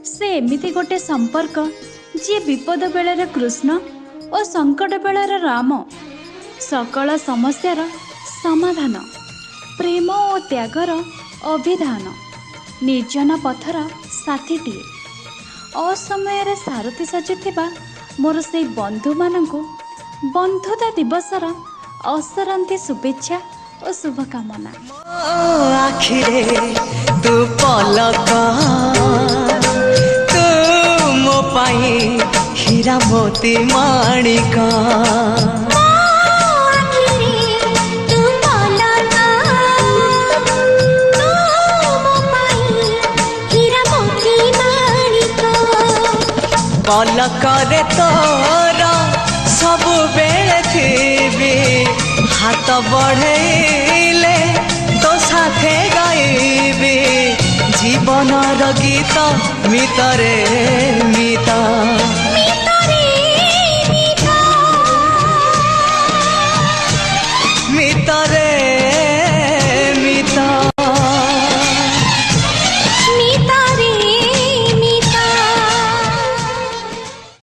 से एमिति गोटे संपर्क जी विपद बेलर कृष्ण और संकट बेलर राम, सकल समस्यार समाधान, प्रेम और त्यागर अभिधान, निर्जन पथर साथीटीए, असमय सारथी साजुथिबा मोर से बंधु मानंकु बंधुता दिवसर असरंती शुभेच्छा और शुभकामना। आखिरे तू पलक, तू मो पाई हीरा मोती माणिक। पलकरे तोर सबु बेले थी, हाथ बढ़ेले तो साथे गाइबी, जीवनर गीत मितरे मित। मितरे